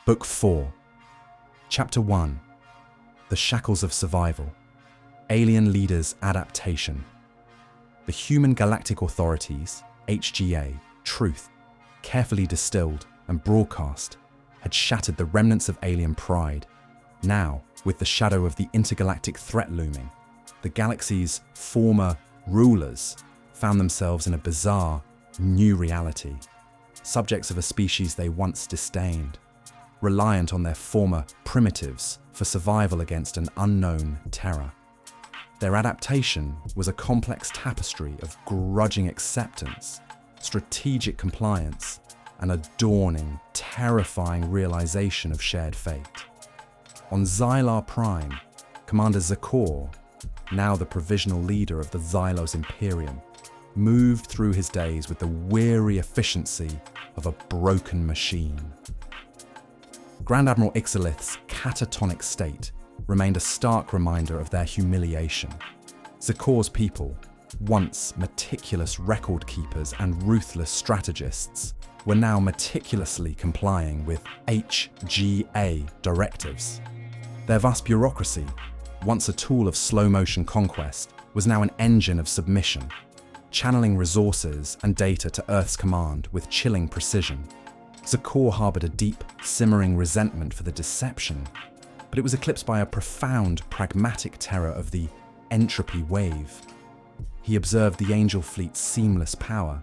Book 4, Chapter 1, The Shackles of Survival, Alien Leaders' Adaptation. The Human Galactic Authority's, HGA, truth, carefully distilled and broadcast, had shattered the remnants of alien pride. Now, with the shadow of the intergalactic threat looming, the galaxy's former rulers found themselves in a bizarre, new reality, subjects of a species they once disdained, reliant on their former primitives for survival against an unknown terror. Their adaptation was a complex tapestry of grudging acceptance, strategic compliance, and a dawning, terrifying realization of shared fate. On Xylar Prime, Commander Zakor, now the provisional leader of the Xylos Imperium, moved through his days with the weary efficiency of a broken machine. Grand Admiral Ixalith's catatonic state remained a stark reminder of their humiliation. Zakor's people, once meticulous record keepers and ruthless strategists, were now meticulously complying with HGA directives. Their vast bureaucracy, once a tool of slow-motion conquest, was now an engine of submission, channeling resources and data to Earth's command with chilling precision. Zakor harbored a deep, simmering resentment for the deception, but it was eclipsed by a profound, pragmatic terror of the entropy wave. He observed the Angel Fleet's seamless power,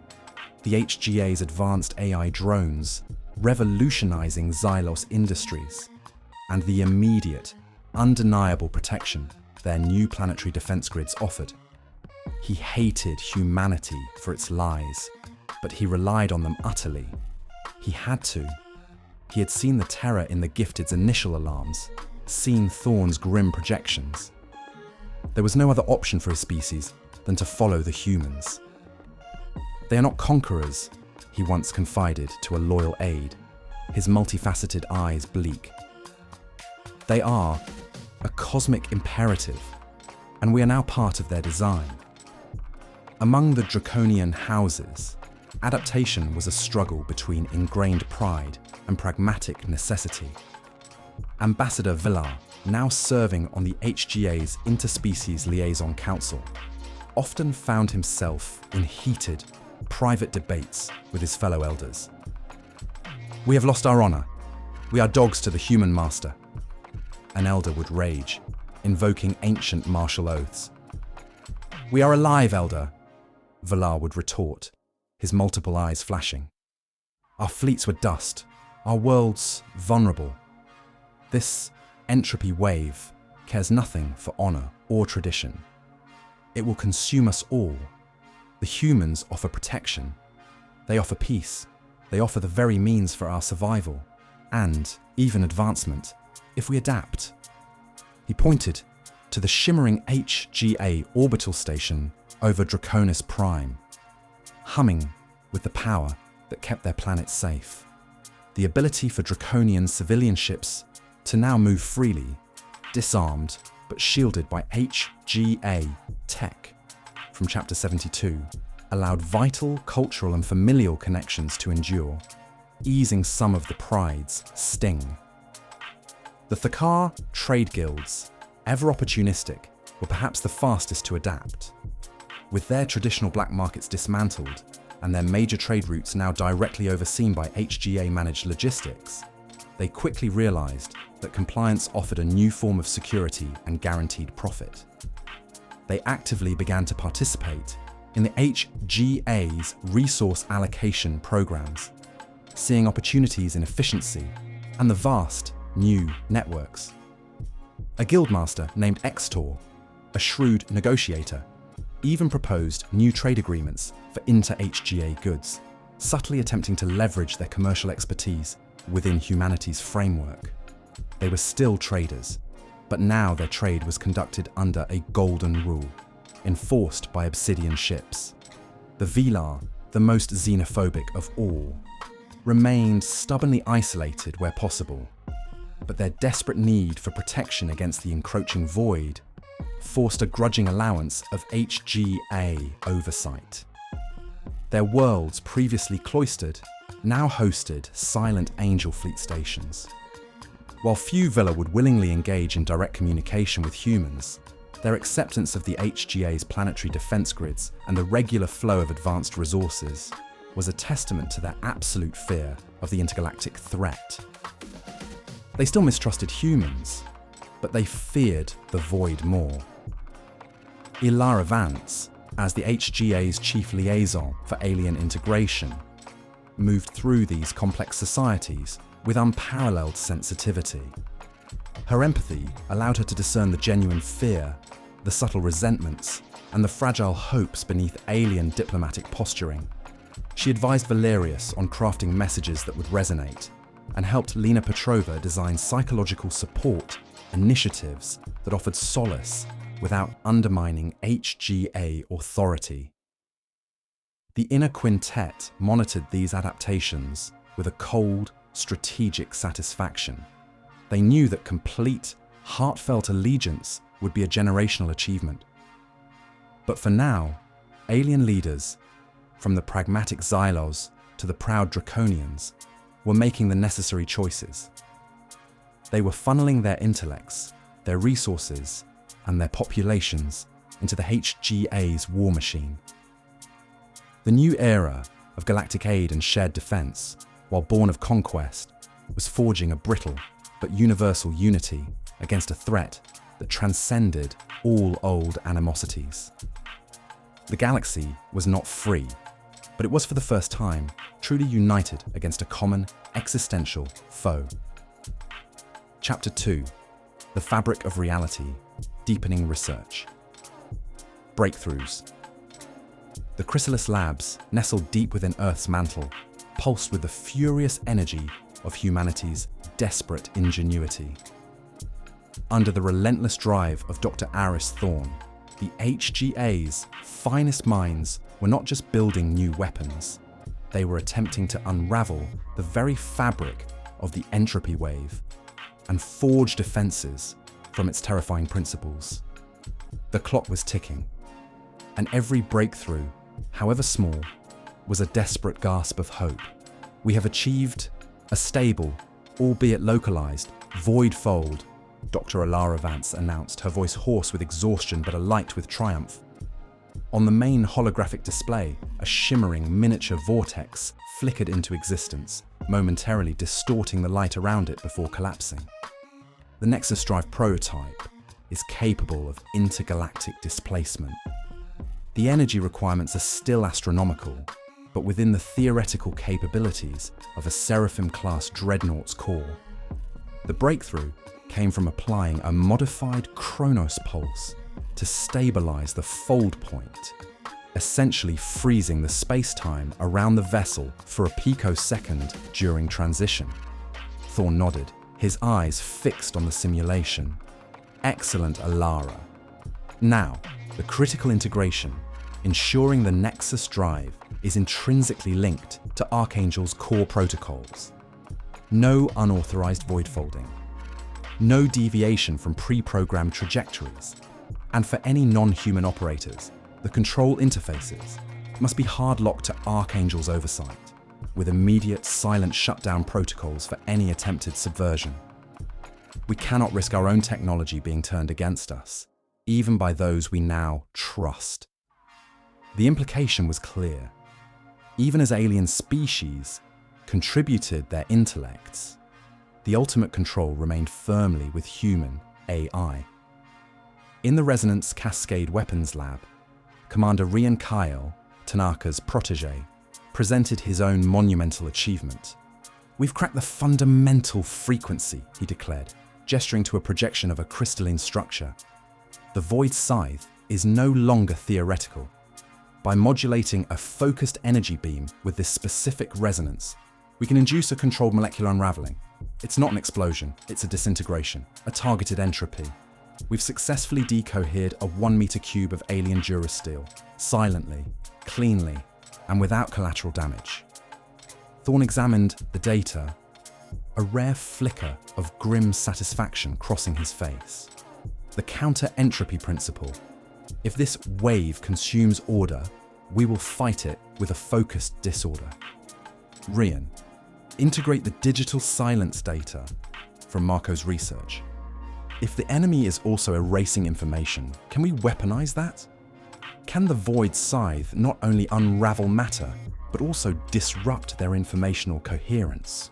the HGA's advanced AI drones, revolutionizing Xylos industries, and the immediate, undeniable protection their new planetary defense grids offered. He hated humanity for its lies, but he relied on them utterly. He had to. He had seen the terror in the Gifted's initial alarms, seen Thorne's grim projections. There was no other option for his species than to follow the humans. They are not conquerors, he once confided to a loyal aide, his multifaceted eyes bleak. They are a cosmic imperative, and we are now part of their design. Among the draconian houses, adaptation was a struggle between ingrained pride and pragmatic necessity. Ambassador Villar, now serving on the HGA's Interspecies Liaison Council, often found himself in heated, private debates with his fellow elders. "We have lost our honor. We are dogs to the human master," an elder would rage, invoking ancient martial oaths. "We are alive, elder," Villar would retort, his multiple eyes flashing. "Our fleets were dust, our worlds vulnerable. This entropy wave cares nothing for honor or tradition. It will consume us all. The humans offer protection. They offer peace. They offer the very means for our survival, and even advancement, if we adapt." He pointed to the shimmering HGA orbital station over Draconis Prime, humming with the power that kept their planet safe. The ability for Draconian civilian ships to now move freely, disarmed but shielded by HGA tech from Chapter 72, allowed vital cultural and familial connections to endure, easing some of the pride's sting. The Thakar trade guilds, ever opportunistic, were perhaps the fastest to adapt. With their traditional black markets dismantled and their major trade routes now directly overseen by HGA-managed logistics, they quickly realized that compliance offered a new form of security and guaranteed profit. They actively began to participate in the HGA's resource allocation programs, seeing opportunities in efficiency and the vast new networks. A guildmaster named Extor, a shrewd negotiator, even proposed new trade agreements for inter-HGA goods, subtly attempting to leverage their commercial expertise within humanity's framework. They were still traders, but now their trade was conducted under a golden rule, enforced by Obsidian ships. The Villar, the most xenophobic of all, remained stubbornly isolated where possible, but their desperate need for protection against the encroaching void forced a grudging allowance of HGA oversight. Their worlds, previously cloistered, now hosted silent Angel Fleet stations, While few Villa would willingly engage in direct communication with humans, their acceptance of the HGA's planetary defense grids and the regular flow of advanced resources was a testament to their absolute fear of the intergalactic threat. They still mistrusted humans, but they feared the void more. Ilara Vance, as the HGA's chief liaison for alien integration, moved through these complex societies with unparalleled sensitivity. Her empathy allowed her to discern the genuine fear, the subtle resentments, and the fragile hopes beneath alien diplomatic posturing. She advised Valerius on crafting messages that would resonate, and helped Lena Petrova design psychological support initiatives that offered solace without undermining HGA authority. The Inner Quintet monitored these adaptations with a cold, strategic satisfaction. They knew that complete, heartfelt allegiance would be a generational achievement. But for now, alien leaders, from the pragmatic Xylos to the proud Draconians, were making the necessary choices. They were funneling their intellects, their resources, and their populations into the HGA's war machine. The new era of galactic aid and shared defense, while born of conquest, was forging a brittle but universal unity against a threat that transcended all old animosities. The galaxy was not free, but it was for the first time truly united against a common existential foe. Chapter 2: The Fabric of Reality, Deepening Research. Breakthroughs. The Chrysalis Labs, nestled deep within Earth's mantle, pulsed with the furious energy of humanity's desperate ingenuity. Under the relentless drive of Dr. Aris Thorne, the HGA's finest minds were not just building new weapons, they were attempting to unravel the very fabric of the entropy wave and forge defenses from its terrifying principles. The clock was ticking, and every breakthrough, however small, was a desperate gasp of hope. We have achieved a stable, albeit localized, void fold, Dr. Ilara Vance announced, her voice hoarse with exhaustion but alight with triumph. On the main holographic display, a shimmering miniature vortex flickered into existence, momentarily distorting the light around it before collapsing. The Nexus Drive prototype is capable of intergalactic displacement. The energy requirements are still astronomical, but within the theoretical capabilities of a Seraphim-class Dreadnought's core. The breakthrough came from applying a modified Chronos pulse to stabilize the fold point, essentially freezing the space-time around the vessel for a picosecond during transition. Thorne nodded, his eyes fixed on the simulation. Excellent, Ilara. Now, the critical integration, ensuring the Nexus Drive is intrinsically linked to Archangel's core protocols. No unauthorized void folding. No deviation from pre-programmed trajectories. And for any non-human operators, the control interfaces must be hard-locked to Archangel's oversight, with immediate silent shutdown protocols for any attempted subversion. We cannot risk our own technology being turned against us, even by those we now trust. The implication was clear. Even as alien species contributed their intellects, the ultimate control remained firmly with human AI. In the Resonance Cascade Weapons Lab, Commander Rian Kyle, Tanaka's protege, presented his own monumental achievement. "We've cracked the fundamental frequency," he declared, gesturing to a projection of a crystalline structure. "The Void Scythe is no longer theoretical. By modulating a focused energy beam with this specific resonance, we can induce a controlled molecular unraveling. It's not an explosion, it's a disintegration, a targeted entropy. We've successfully decohered a 1 meter cube of alien durasteel, silently, cleanly, and without collateral damage." Thorne examined the data, a rare flicker of grim satisfaction crossing his face. The counter-entropy principle. If this wave consumes order, we will fight it with a focused disorder. Rian, integrate the digital silence data from Marco's research. If the enemy is also erasing information, can we weaponize that? Can the Void Scythe not only unravel matter, but also disrupt their informational coherence?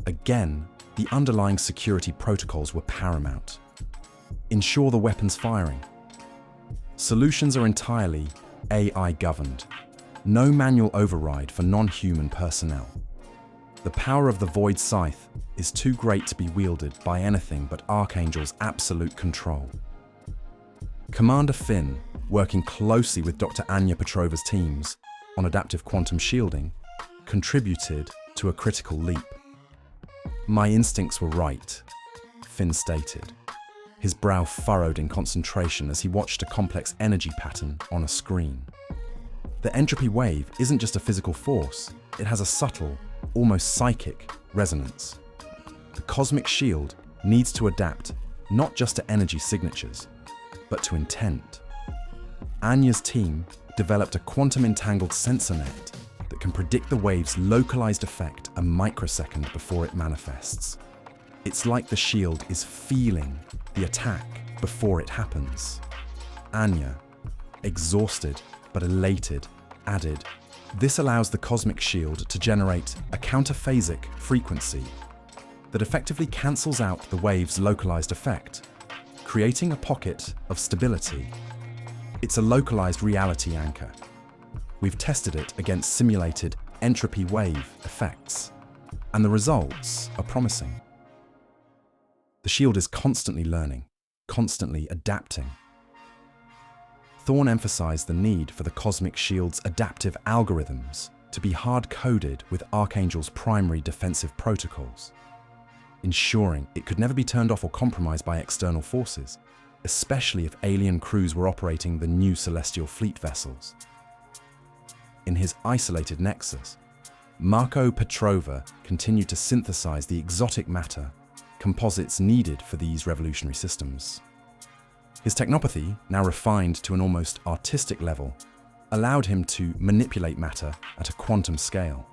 Again, the underlying security protocols were paramount. Ensure the weapon's firing. Solutions are entirely AI-governed. No manual override for non-human personnel. The power of the Void Scythe is too great to be wielded by anything but Archangel's absolute control. Commander Finn, working closely with Dr. Anya Petrova's teams on adaptive quantum shielding, contributed to a critical leap. "My instincts were right," Finn stated, his brow furrowed in concentration as he watched a complex energy pattern on a screen. The entropy wave isn't just a physical force, it has a subtle, almost psychic resonance. The cosmic shield needs to adapt not just to energy signatures, but to intent. Anya's team developed a quantum-entangled sensor net that can predict the wave's localized effect a microsecond before it manifests. It's like the shield is feeling the attack before it happens. Anya, exhausted but elated, added, "This allows the cosmic shield to generate a counterphasic frequency that effectively cancels out the wave's localized effect, creating a pocket of stability. It's a localized reality anchor. We've tested it against simulated entropy wave effects, and the results are promising." The shield is constantly learning, constantly adapting. Thorne emphasized the need for the cosmic shield's adaptive algorithms to be hard-coded with Archangel's primary defensive protocols, ensuring it could never be turned off or compromised by external forces, especially if alien crews were operating the new celestial fleet vessels. In his isolated nexus, Marco Petrova continued to synthesize the exotic matter composites needed for these revolutionary systems. His technopathy, now refined to an almost artistic level, allowed him to manipulate matter at a quantum scale,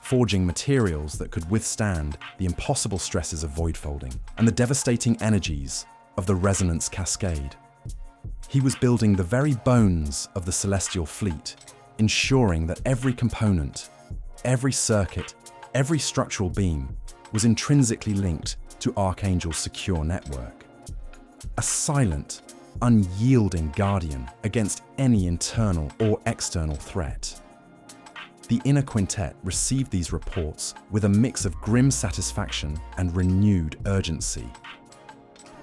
forging materials that could withstand the impossible stresses of void folding and the devastating energies of the resonance cascade. He was building the very bones of the celestial fleet, ensuring that every component, every circuit, every structural beam was intrinsically linked to Archangel's secure network. A silent, unyielding guardian against any internal or external threat. The Inner Quintet received these reports with a mix of grim satisfaction and renewed urgency.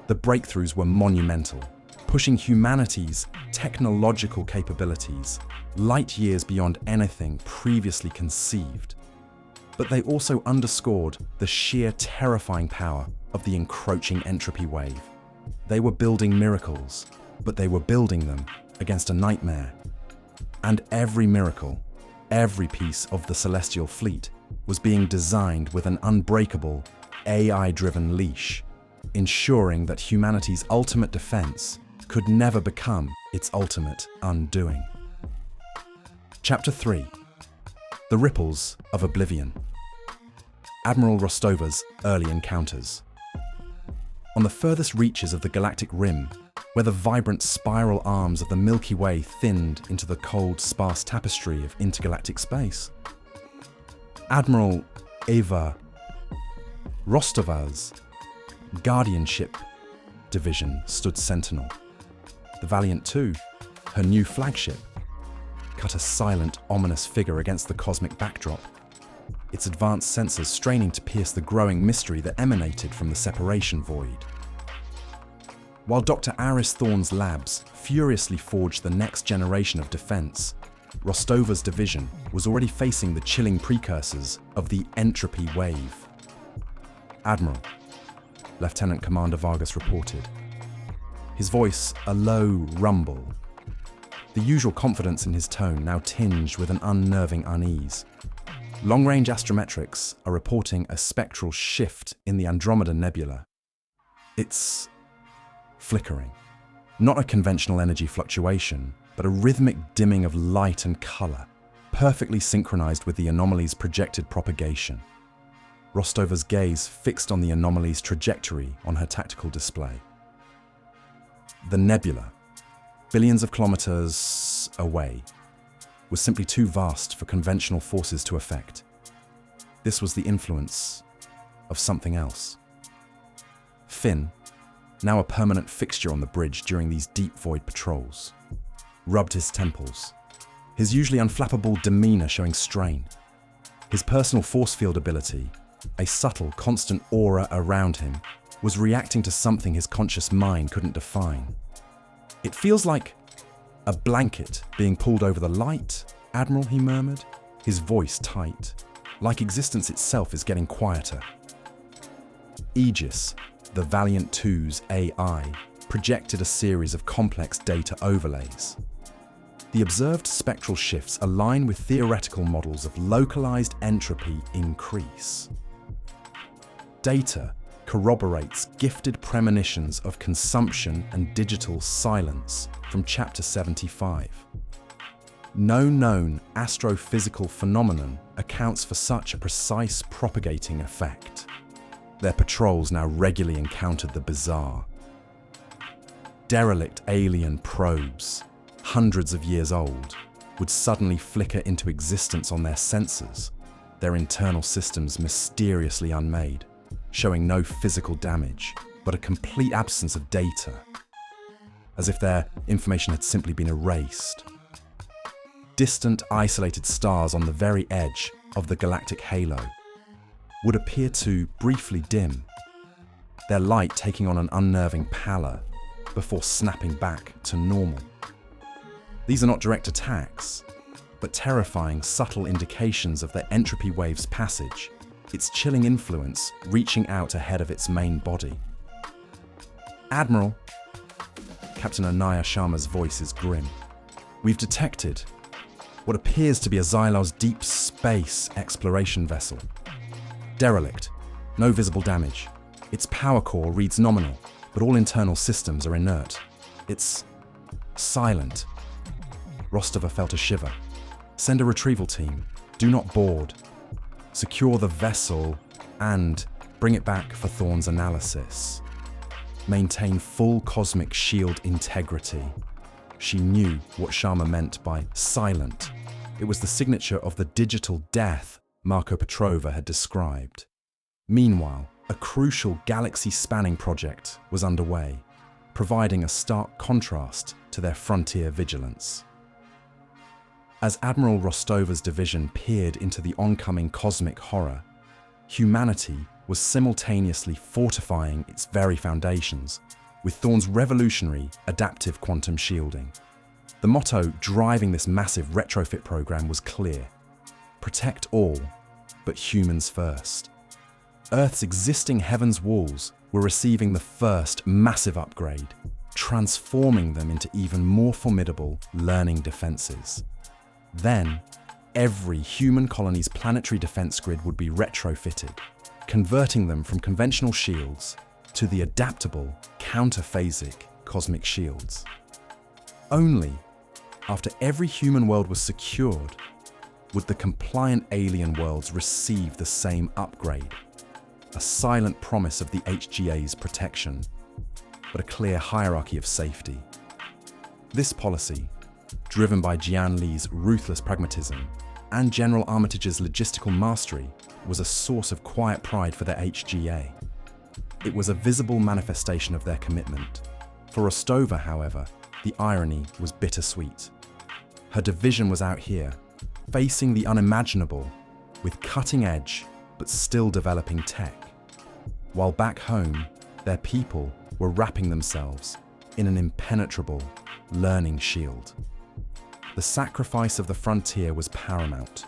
The breakthroughs were monumental, pushing humanity's technological capabilities light years beyond anything previously conceived. But they also underscored the sheer terrifying power of the encroaching entropy wave. They were building miracles, but they were building them against a nightmare. And every miracle, every piece of the celestial fleet was being designed with an unbreakable, AI-driven leash, ensuring that humanity's ultimate defense could never become its ultimate undoing. Chapter 3. The Ripples of Oblivion. Admiral Rostova's early encounters. On the furthest reaches of the galactic rim, where the vibrant spiral arms of the Milky Way thinned into the cold, sparse tapestry of intergalactic space, Admiral Eva Rostova's Guardianship Division stood sentinel. The Valiant II, her new flagship, cut a silent, ominous figure against the cosmic backdrop, its advanced sensors straining to pierce the growing mystery that emanated from the separation void. While Dr. Aris Thorne's labs furiously forged the next generation of defense, Rostova's division was already facing the chilling precursors of the entropy wave. "Admiral," Lieutenant Commander Vargas reported, his voice a low rumble, the usual confidence in his tone now tinged with an unnerving unease. "Long-range astrometrics are reporting a spectral shift in the Andromeda Nebula. It's flickering. Not a conventional energy fluctuation, but a rhythmic dimming of light and color, perfectly synchronized with the anomaly's projected propagation." Rostova's gaze fixed on the anomaly's trajectory on her tactical display. The nebula, billions of kilometers away, was simply too vast for conventional forces to affect. This was the influence of something else. Finn, now a permanent fixture on the bridge during these deep void patrols, rubbed his temples, his usually unflappable demeanor showing strain. His personal force field ability, a subtle, constant aura around him, was reacting to something his conscious mind couldn't define. "It feels like a blanket being pulled over the light, Admiral," he murmured, his voice tight, like existence itself is getting quieter. Aegis, the Valiant 2's AI, projected a series of complex data overlays. The observed spectral shifts align with theoretical models of localized entropy increase. Data corroborates gifted premonitions of consumption and digital silence from Chapter 75. No known astrophysical phenomenon accounts for such a precise propagating effect. Their patrols now regularly encountered the bizarre. Derelict alien probes, hundreds of years old, would suddenly flicker into existence on their sensors, their internal systems mysteriously unmade, showing no physical damage, but a complete absence of data, as if their information had simply been erased. Distant, isolated stars on the very edge of the galactic halo would appear to briefly dim, their light taking on an unnerving pallor before snapping back to normal. These are not direct attacks, but terrifying, subtle indications of their entropy wave's passage, its chilling influence reaching out ahead of its main body. "Admiral," Captain Anaya Sharma's voice is grim. "We've detected what appears to be a Xylar's deep space exploration vessel. Derelict, no visible damage. Its power core reads nominal, but all internal systems are inert. It's silent." Rostova felt a shiver. "Send a retrieval team. Do not board. Secure the vessel and bring it back for Thorne's analysis. Maintain full cosmic shield integrity." She knew what Sharma meant by silent. It was the signature of the digital death Marco Petrova had described. Meanwhile, a crucial galaxy-spanning project was underway, providing a stark contrast to their frontier vigilance. As Admiral Rostova's division peered into the oncoming cosmic horror, humanity was simultaneously fortifying its very foundations with Thorne's revolutionary adaptive quantum shielding. The motto driving this massive retrofit program was clear: protect all, but humans first. Earth's existing heavens walls were receiving the first massive upgrade, transforming them into even more formidable learning defenses. Then, every human colony's planetary defense grid would be retrofitted, converting them from conventional shields to the adaptable, counterphasic cosmic shields. Only after every human world was secured would the compliant alien worlds receive the same upgrade, a silent promise of the HGA's protection, but a clear hierarchy of safety. This policy, driven by Jian Li's ruthless pragmatism and General Armitage's logistical mastery, was a source of quiet pride for their HGA. It was a visible manifestation of their commitment. For Rostova, however, the irony was bittersweet. Her division was out here, facing the unimaginable, with cutting-edge but still developing tech, while back home, their people were wrapping themselves in an impenetrable learning shield. The sacrifice of the frontier was paramount,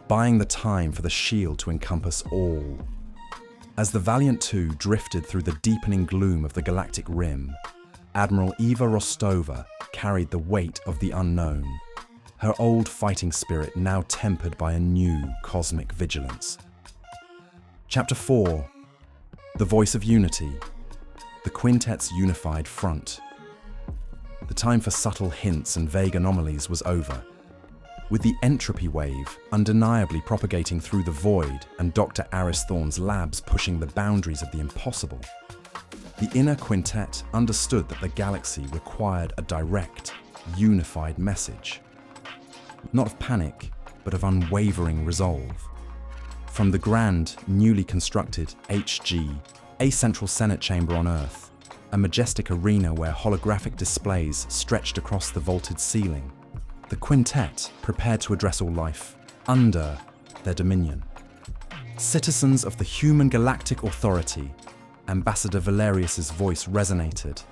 buying the time for the shield to encompass all. As the Valiant 2 drifted through the deepening gloom of the galactic rim, Admiral Eva Rostova carried the weight of the unknown, her old fighting spirit now tempered by a new cosmic vigilance. Chapter 4. The Voice of Unity. The Quintet's unified front. The time for subtle hints and vague anomalies was over. With the entropy wave undeniably propagating through the void and Dr. Aris Thorne's labs pushing the boundaries of the impossible, the Inner Quintet understood that the galaxy required a direct, unified message. Not of panic, but of unwavering resolve. From the grand, newly constructed HG, a central Senate chamber on Earth, a majestic arena where holographic displays stretched across the vaulted ceiling, the Quintet prepared to address all life under their dominion. Citizens of the Human Galactic Authority, Ambassador Valerius's voice resonated,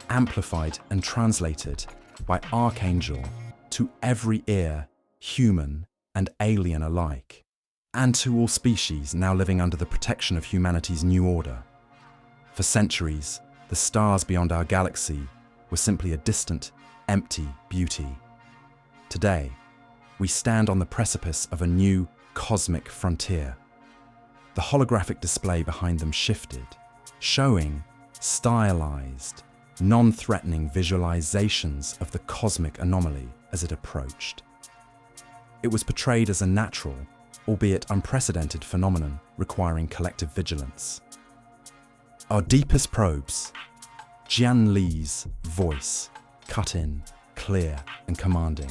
amplified and translated by Archangel to every ear, human and alien alike, and to all species now living under the protection of humanity's new order. For centuries, the stars beyond our galaxy were simply a distant, empty beauty. Today, we stand on the precipice of a new cosmic frontier. The holographic display behind them shifted, showing stylized, non-threatening visualizations of the cosmic anomaly as it approached. It was portrayed as a natural, albeit unprecedented phenomenon requiring collective vigilance. Our deepest probes, Jian Li's voice, cut in, clear and commanding,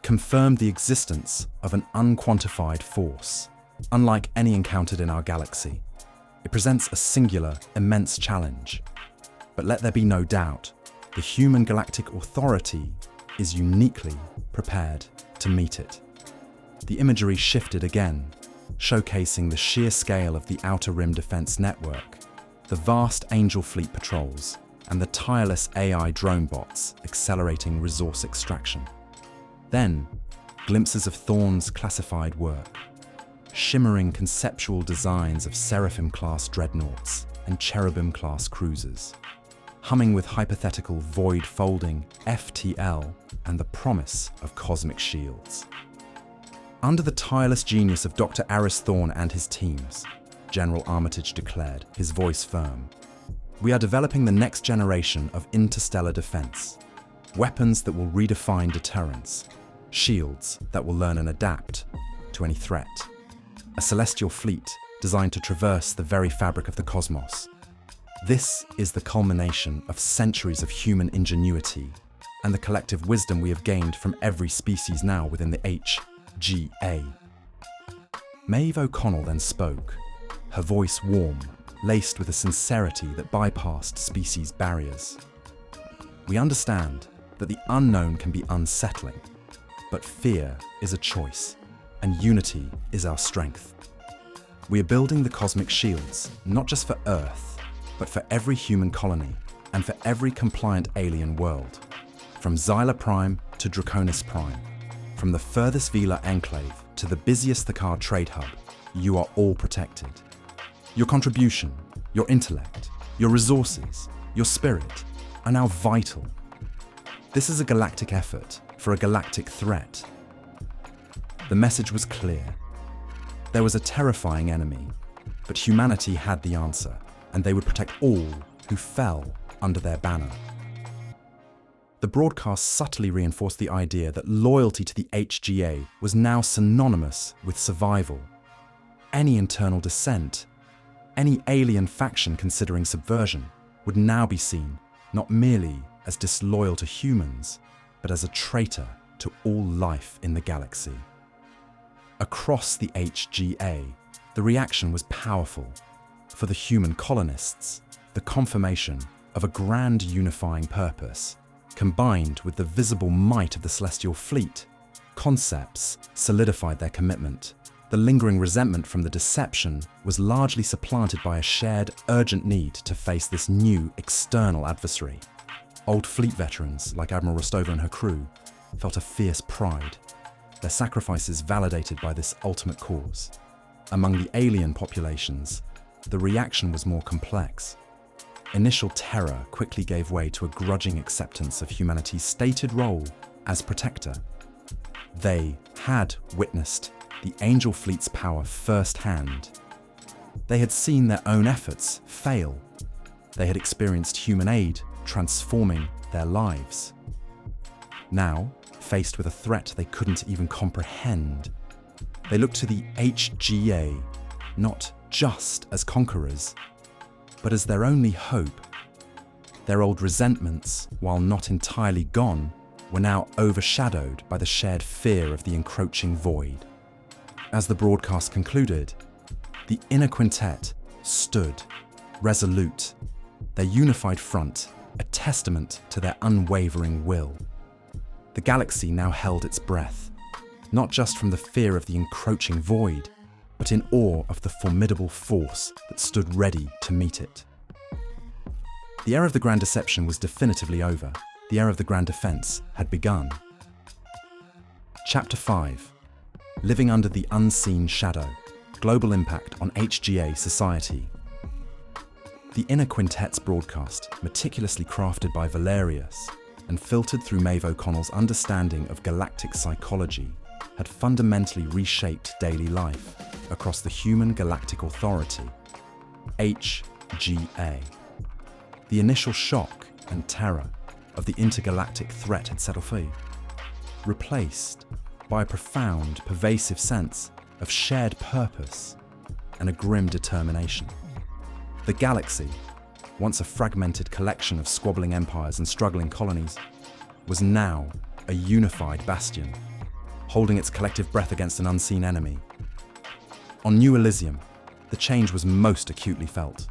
confirmed the existence of an unquantified force, unlike any encountered in our galaxy. It presents a singular, immense challenge. But let there be no doubt, the Human Galactic Authority is uniquely prepared to meet it. The imagery shifted again, showcasing the sheer scale of the Outer Rim Defense Network, the vast Angel Fleet patrols, and the tireless AI drone bots accelerating resource extraction. Then, glimpses of Thorne's classified work, shimmering conceptual designs of Seraphim-class dreadnoughts and Cherubim-class cruisers, humming with hypothetical void-folding FTL and the promise of cosmic shields. Under the tireless genius of Dr. Aris Thorne and his teams, General Armitage declared, his voice firm, we are developing the next generation of interstellar defense, weapons that will redefine deterrence, shields that will learn and adapt to any threat. A celestial fleet designed to traverse the very fabric of the cosmos. This is the culmination of centuries of human ingenuity and the collective wisdom we have gained from every species now within the HGA. Maeve O'Connell then spoke, her voice warm, laced with a sincerity that bypassed species barriers. We understand that the unknown can be unsettling, but fear is a choice, and unity is our strength. We are building the cosmic shields, not just for Earth, but for every human colony and for every compliant alien world. From Xyla Prime to Draconis Prime, from the furthest Vila enclave to the busiest Thakar trade hub, you are all protected. Your contribution, your intellect, your resources, your spirit are now vital. This is a galactic effort for a galactic threat. The message was clear. There was a terrifying enemy, but humanity had the answer, and they would protect all who fell under their banner. The broadcast subtly reinforced the idea that loyalty to the HGA was now synonymous with survival. Any internal dissent, any alien faction considering subversion, would now be seen not merely as disloyal to humans, but as a traitor to all life in the galaxy. Across the HGA, the reaction was powerful. For the human colonists, the confirmation of a grand unifying purpose, combined with the visible might of the Celestial Fleet, concepts solidified their commitment. The lingering resentment from the deception was largely supplanted by a shared, urgent need to face this new external adversary. Old fleet veterans, like Admiral Rostova and her crew, felt a fierce pride, their sacrifices validated by this ultimate cause. Among the alien populations, the reaction was more complex. Initial terror quickly gave way to a grudging acceptance of humanity's stated role as protector. They had witnessed the Angel Fleet's power firsthand. They had seen their own efforts fail. They had experienced human aid transforming their lives. Now, faced with a threat they couldn't even comprehend. They looked to the HGA not just as conquerors, but as their only hope. Their old resentments, while not entirely gone, were now overshadowed by the shared fear of the encroaching void. As the broadcast concluded, the Inner Quintet stood, resolute, their unified front a testament to their unwavering will. The galaxy now held its breath, not just from the fear of the encroaching void, but in awe of the formidable force that stood ready to meet it. The era of the Grand Deception was definitively over. The era of the Grand Defense had begun. Chapter 5. Living Under the Unseen Shadow. Global Impact on HGA Society. The Inner Quintet's broadcast, meticulously crafted by Valerius and filtered through Maeve O'Connell's understanding of galactic psychology, had fundamentally reshaped daily life across the Human Galactic Authority, HGA. The initial shock and terror of the intergalactic threat had settled free, replaced by a profound, pervasive sense of shared purpose and a grim determination. The galaxy, once a fragmented collection of squabbling empires and struggling colonies, was now a unified bastion, holding its collective breath against an unseen enemy. On New Elysium, the change was most acutely felt.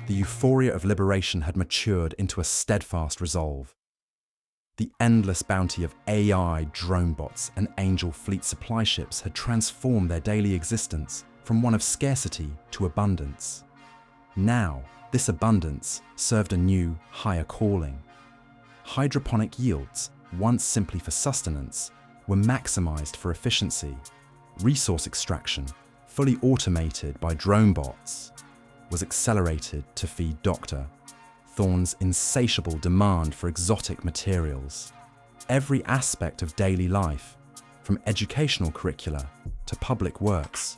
The euphoria of liberation had matured into a steadfast resolve. The endless bounty of AI drone bots and Angel Fleet supply ships had transformed their daily existence from one of scarcity to abundance. Now, this abundance served a new, higher calling. Hydroponic yields, once simply for sustenance, were maximized for efficiency. Resource extraction, fully automated by drone bots, was accelerated to feed Dr. Thorne's insatiable demand for exotic materials. Every aspect of daily life, from educational curricula to public works,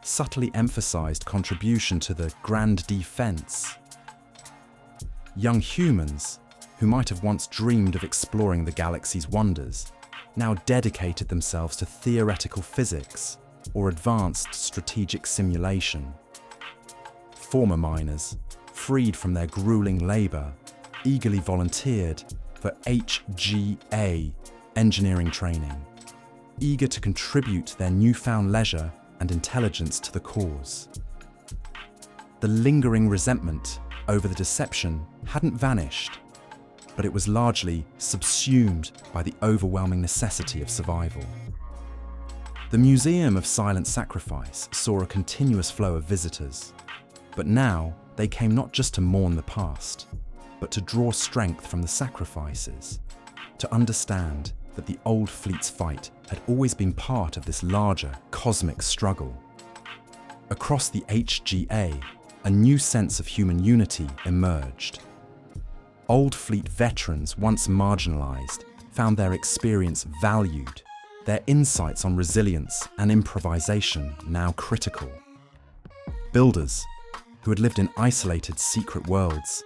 subtly emphasized contribution to the grand defense. Young humans, who might have once dreamed of exploring the galaxy's wonders, now dedicated themselves to theoretical physics or advanced strategic simulation. Former miners, freed from their grueling labor, eagerly volunteered for HGA engineering training, eager to contribute their newfound leisure and intelligence to the cause. The lingering resentment over the deception hadn't vanished, but it was largely subsumed by the overwhelming necessity of survival. The Museum of Silent Sacrifice saw a continuous flow of visitors, but now they came not just to mourn the past, but to draw strength from the sacrifices, to understand that the old fleet's fight had always been part of this larger cosmic struggle. Across the HGA, a new sense of human unity emerged. Old fleet veterans, once marginalized, found their experience valued, their insights on resilience and improvisation now critical. Builders, who had lived in isolated secret worlds,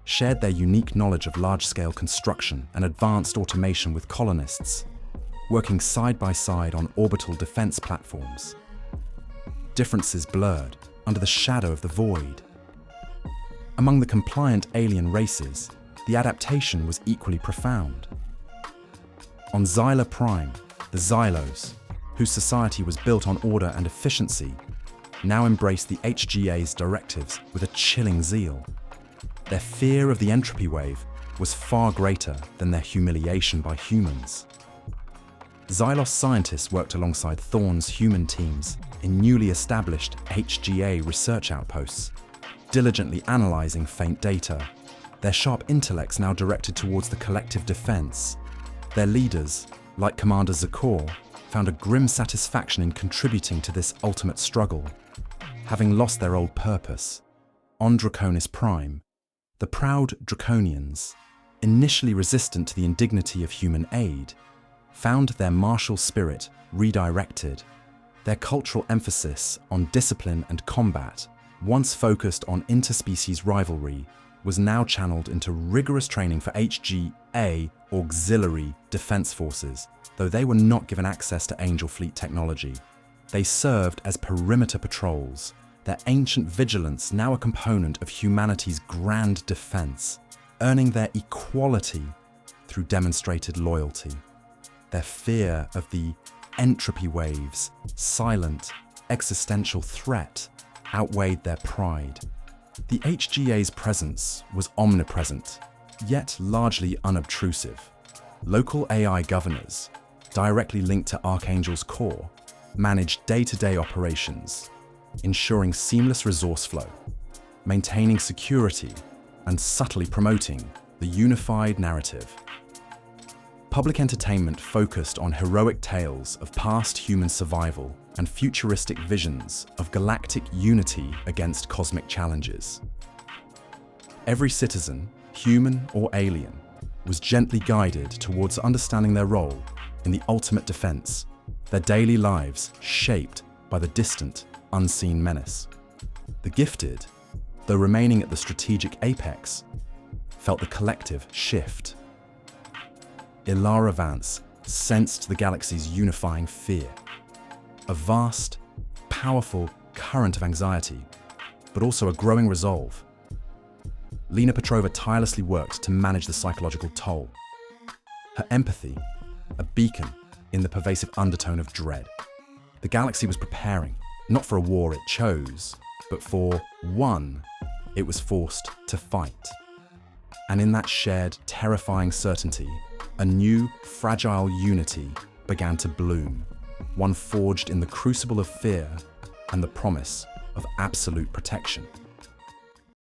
shared their unique knowledge of large-scale construction and advanced automation with colonists, working side by side on orbital defense platforms. Differences blurred under the shadow of the void. Among the compliant alien races, the adaptation was equally profound. On Xyla Prime, the Xylos, whose society was built on order and efficiency, now embraced the HGA's directives with a chilling zeal. Their fear of the entropy wave was far greater than their humiliation by humans. Xylos scientists worked alongside Thorne's human teams in newly established HGA research outposts, diligently analysing faint data, their sharp intellects now directed towards the collective defence. Their leaders, like Commander Zakor, found a grim satisfaction in contributing to this ultimate struggle. Having lost their old purpose, on Draconis Prime, the proud Draconians, initially resistant to the indignity of human aid, found their martial spirit redirected. Their cultural emphasis on discipline and combat, once focused on interspecies rivalry, was now channeled into rigorous training for HGA auxiliary defense forces, though they were not given access to Angel Fleet technology. They served as perimeter patrols, their ancient vigilance now a component of humanity's grand defense, earning their equality through demonstrated loyalty. Their fear of the entropy waves, silent, existential threat, outweighed their pride. The HGA's presence was omnipresent, yet largely unobtrusive. Local AI governors, directly linked to Archangel's core, managed day-to-day operations, ensuring seamless resource flow, maintaining security, and subtly promoting the unified narrative. Public entertainment focused on heroic tales of past human survival and futuristic visions of galactic unity against cosmic challenges. Every citizen, human or alien, was gently guided towards understanding their role in the ultimate defense, their daily lives shaped by the distant, unseen menace. The gifted, though remaining at the strategic apex, felt the collective shift. Ilara Vance sensed the galaxy's unifying fear, a vast, powerful current of anxiety, but also a growing resolve. Lena Petrova tirelessly worked to manage the psychological toll. Her empathy, a beacon in the pervasive undertone of dread. The galaxy was preparing, not for a war it chose, but for one it was forced to fight. And in that shared, terrifying certainty, a new, fragile unity began to bloom, one forged in the crucible of fear and the promise of absolute protection.